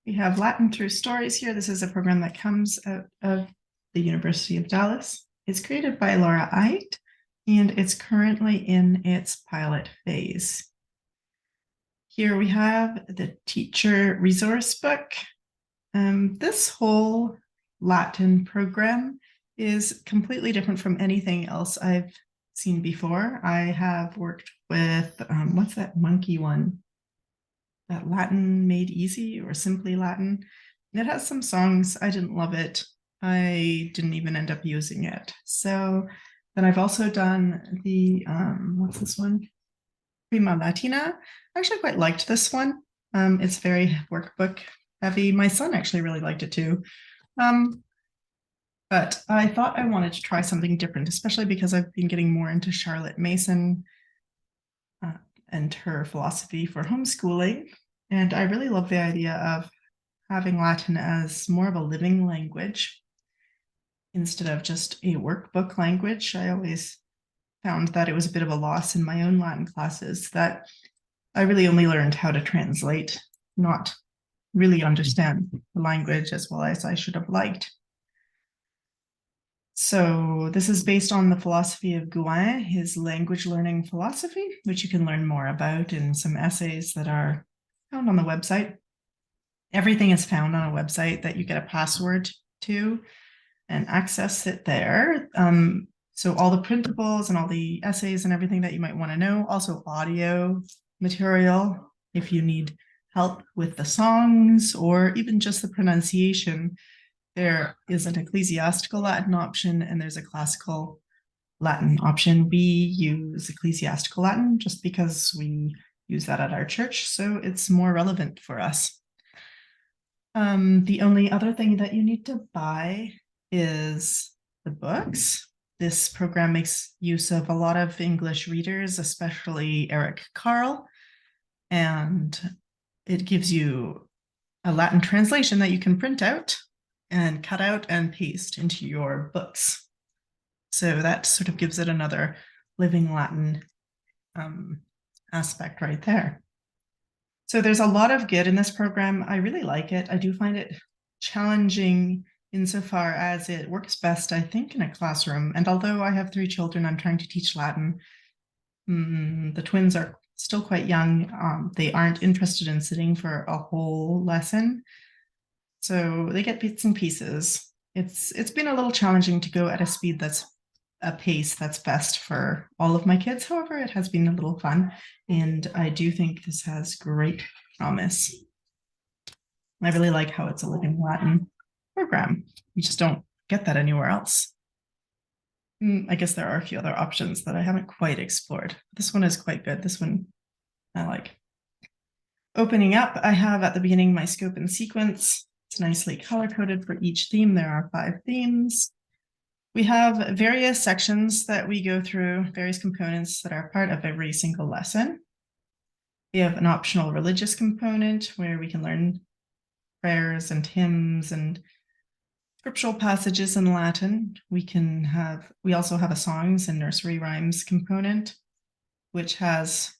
We have Latin True Stories here. This is a program that comes out of the University of Dallas. It's created by Laura Eit, and it's currently in its pilot phase. Here we have the teacher resource book. This whole Latin program is completely different from anything else I've seen before. I have worked with, what's that monkey one? That Latin Made Easy or Simply Latin. It has some songs. I didn't love it. I didn't even end up using it. So then I've also done the, what's this one? Prima Latina. I actually quite liked this one. It's very workbook heavy. My son actually really liked it too. But I thought I wanted to try something different, especially because I've been getting more into Charlotte Mason and her philosophy for homeschooling. And I really love the idea of having Latin as more of a living language instead of just a workbook language. I always found that it was a bit of a loss in my own Latin classes, that I really only learned how to translate, not really understand the language as well as I should have liked. So this is based on the philosophy of Gouin, his language learning philosophy, which you can learn more about in some essays that are found on the website. Everything is found on a website that you get a password to and access it there. So all the printables and all the essays and everything that you might want to know, also audio material if you need help with the songs or even just the pronunciation. There is an ecclesiastical Latin option and there's a classical Latin option. We use ecclesiastical Latin just because we use that at our church, so it's more relevant for us. The only other thing that you need to buy is the books. This program makes use of a lot of English readers, especially Eric Carle, and it gives you a Latin translation that you can print out and cut out and paste into your books. So that sort of gives it another living Latin aspect right there. So there's a lot of good in this program. I really like it. I do find it challenging insofar as it works best, I think, in a classroom. And although I have 3 children, I'm trying to teach Latin. The twins are still quite young. They aren't interested in sitting for a whole lesson. So they get bits and pieces. It's been a little challenging to go at a pace that's best for all of my kids. However, it has been a little fun, and I do think this has great promise. I really like how it's a living Latin program. You just don't get that anywhere else. I guess there are a few other options that I haven't quite explored. This one is quite good. This one I like. Opening up, I have at the beginning my scope and sequence. It's nicely color-coded for each theme. There are 5 themes. We have various sections that we go through, various components that are part of every single lesson. We have an optional religious component where we can learn prayers and hymns and scriptural passages in Latin. We also have a songs and nursery rhymes component, which has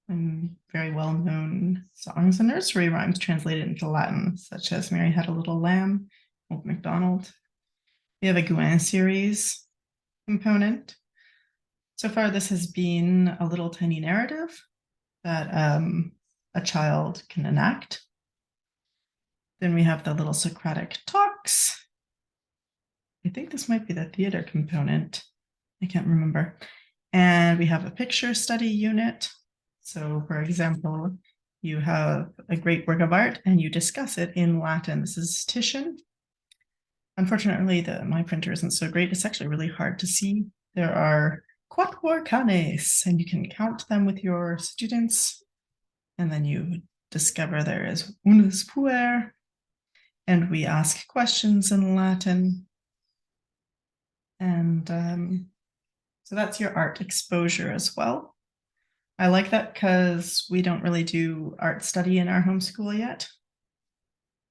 very well-known songs and nursery rhymes translated into Latin, such as Mary Had a Little Lamb, Old MacDonald. We have a Gouin series component. So far, this has been a little tiny narrative that a child can enact. Then we have the little Socratic talks. I think this might be the theater component. I can't remember. And we have a picture study unit. So for example, you have a great work of art and you discuss it in Latin. This is Titian. Unfortunately, my printer isn't so great. It's actually really hard to see. There are quatuor canes, and you can count them with your students. And then you discover there is unus puer, and we ask questions in Latin. And so that's your art exposure as well. I like that because we don't really do art study in our homeschool yet,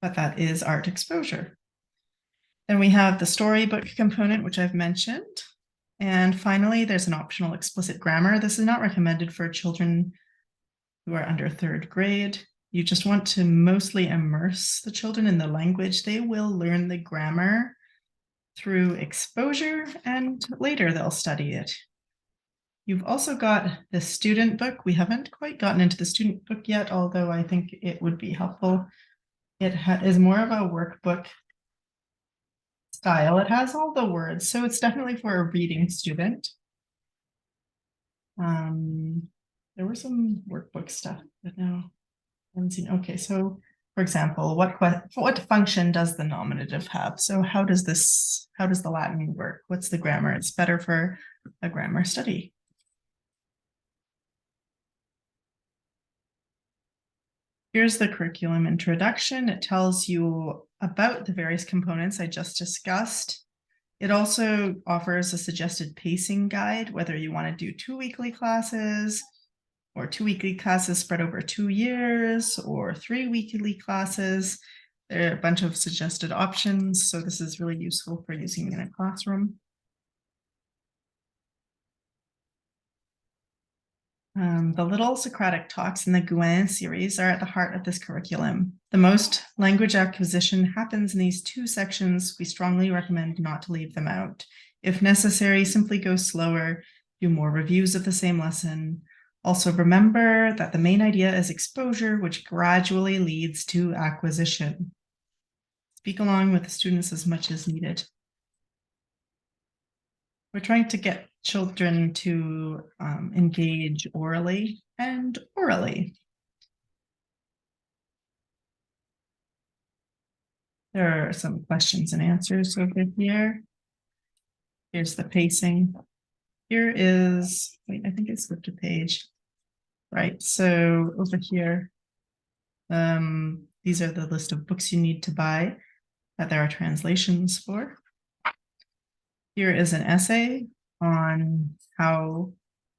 but that is art exposure. Then we have the storybook component, which I've mentioned. And finally, there's an optional explicit grammar. This is not recommended for children who are under 3rd grade. You just want to mostly immerse the children in the language. They will learn the grammar through exposure, and later they'll study it. You've also got the student book. We haven't quite gotten into the student book yet, although I think it would be helpful. It is more of a workbook style. It has all the words, so it's definitely for a reading student. There were some workbook stuff, but no, I haven't seen. Okay, so for example, what function does the nominative have? So how does the Latin work? What's the grammar? It's better for a grammar study. Here's the curriculum introduction. It tells you about the various components I just discussed. It also offers a suggested pacing guide, whether you want to do 2 weekly classes or 2 weekly classes spread over 2 years or 3 weekly classes. There are a bunch of suggested options, so this is really useful for using in a classroom. The little Socratic talks in the Gouin series are at the heart of this curriculum. The most language acquisition happens in these 2 sections. We strongly recommend not to leave them out. If necessary, simply go slower, do more reviews of the same lesson. Also remember that the main idea is exposure, which gradually leads to acquisition. Speak along with the students as much as needed. We're trying to get children to engage orally and orally. There are some questions and answers over here. Here's the pacing. Here is, wait, I think I skipped a page. Right, so over here, these are the list of books you need to buy that there are translations for. Here is an essay on how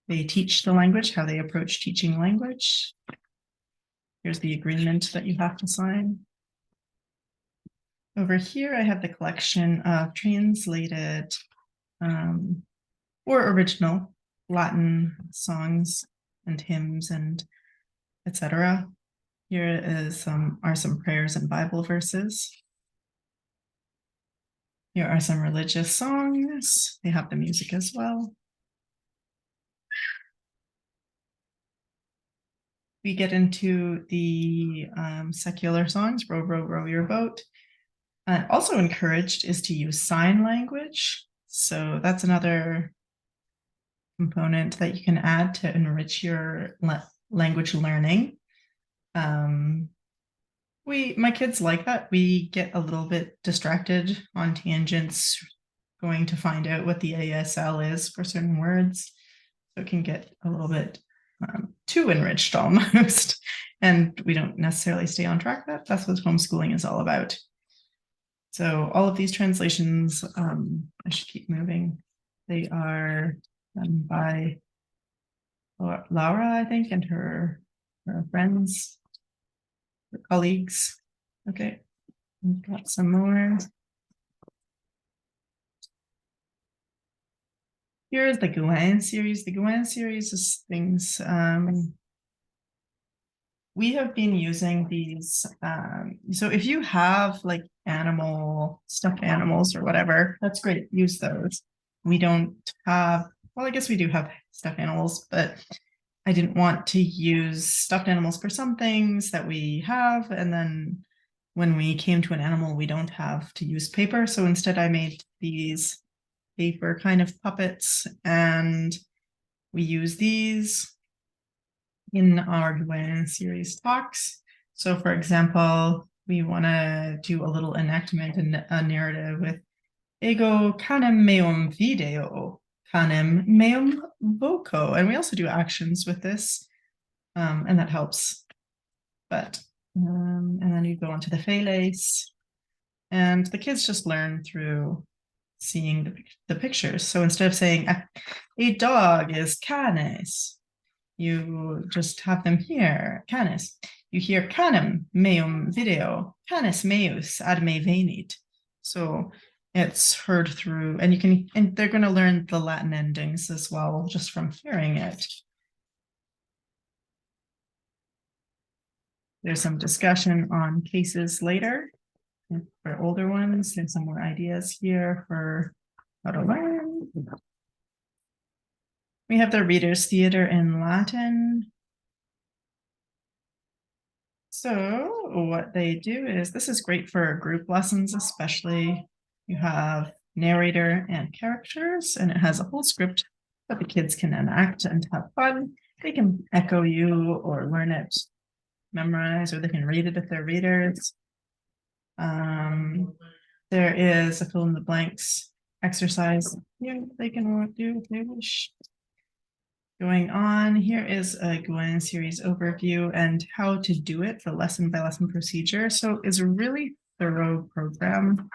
they teach the language, how they approach teaching language. Here's the agreement that you have to sign. Over here, I have the collection of translated or original Latin songs and hymns and etc. Here are some prayers and Bible verses. Here are some religious songs. They have the music as well. We get into the secular songs, Row, Row, Row Your Boat. Also encouraged is to use sign language. So that's another component that you can add to enrich your language learning. My kids like that. We get a little bit distracted on tangents, going to find out what the ASL is for certain words. So it can get a little bit too enriched almost, and we don't necessarily stay on track. That's what homeschooling is all about. So all of these translations, I should keep moving. They are done by Laura, I think, and her friends, her colleagues. Okay, we've got some more. Here's the Gouin series. The Gouin series is things we have been using these. So if you have like stuffed animals or whatever, that's great. Use those. We don't have, well, I guess we do have stuffed animals, but I didn't want to use stuffed animals for some things that we have. And then when we came to an animal, we don't have to use paper. So instead I made these paper kind of puppets, and we use these in our Gouin series talks. So for example, we want to do a little enactment and a narrative with ego canem meum video, canem meum voco. And we also do actions with this, and that helps. But, and then you go on to the Feles, and the kids just learn through seeing the pictures. So instead of saying a dog is canis, you just have them here, canis. You hear canem meum video, canis meus ad me venit. So it's heard through, and they're going to learn the Latin endings as well, just from hearing it. There's some discussion on cases later. And for older ones, there's some more ideas here for how to learn. We have the Reader's Theater in Latin. So what they do is, this is great for group lessons, especially. You have narrator and characters, and it has a whole script that the kids can enact and have fun. They can echo you or learn it, memorize, or they can read it if they're readers. There is a fill in the blanks exercise here they can do if they wish. Going on, here is a Gwen series overview and how to do it, the lesson by lesson procedure. So it's a really thorough program.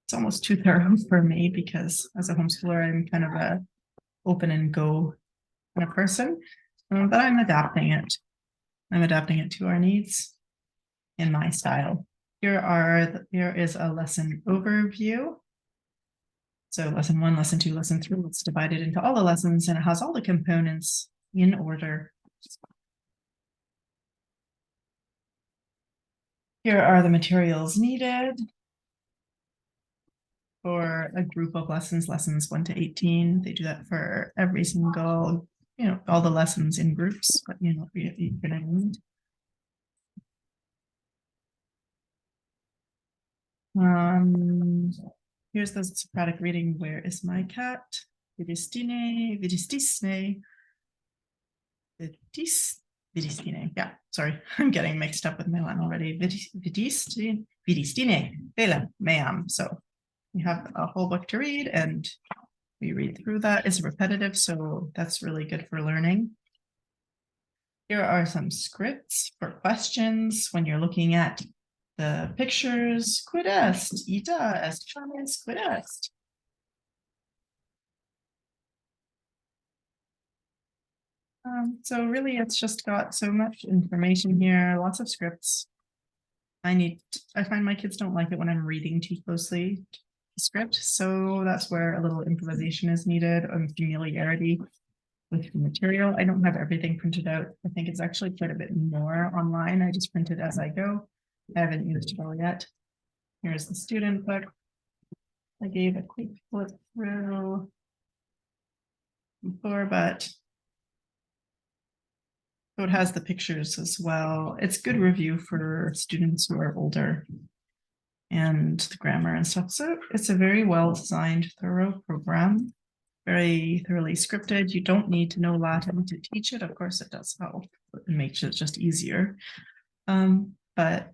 It's almost too thorough for me because as a homeschooler, I'm kind of a open and go kind of person, but I'm adapting it. I'm adapting it to our needs in my style. Here is a lesson overview. So lesson 1, lesson 2, lesson 3, it's divided into all the lessons and it has all the components in order. Here are the materials needed for a group of lessons, lessons 1 to 18. They do that for every single, all the lessons in groups, but you're gonna need. Here's the Socratic reading. Where is my cat? Vidistine, vidistisne, vidistine. Yeah, sorry, I'm getting mixed up with my Latin already. Vidistine, vela meam. So we have a whole book to read and we read through that. It's repetitive, so that's really good for learning. Here are some scripts for questions when you're looking at the pictures. Quid est? Ita est charmis, quid est? So really, it's just got so much information here, lots of scripts. I find my kids don't like it when I'm reading too closely to the script, so that's where a little improvisation is needed and familiarity with the material. I don't have everything printed out. I think it's actually quite a bit more online. I just print it as I go. I haven't used it all yet. Here's the student book. I gave a quick flip through before, but so it has the pictures as well. It's good review for students who are older and the grammar and stuff. So it's a very well designed, thorough program, very thoroughly scripted. You don't need to know Latin to teach it. Of course, it does help. It makes it just easier. But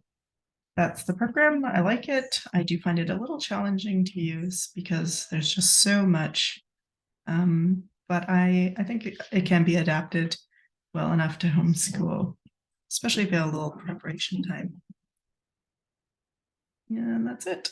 that's the program. I like it. I do find it a little challenging to use because there's just so much. But I think it can be adapted well enough to homeschool, especially if you have a little preparation time. Yeah, and that's it.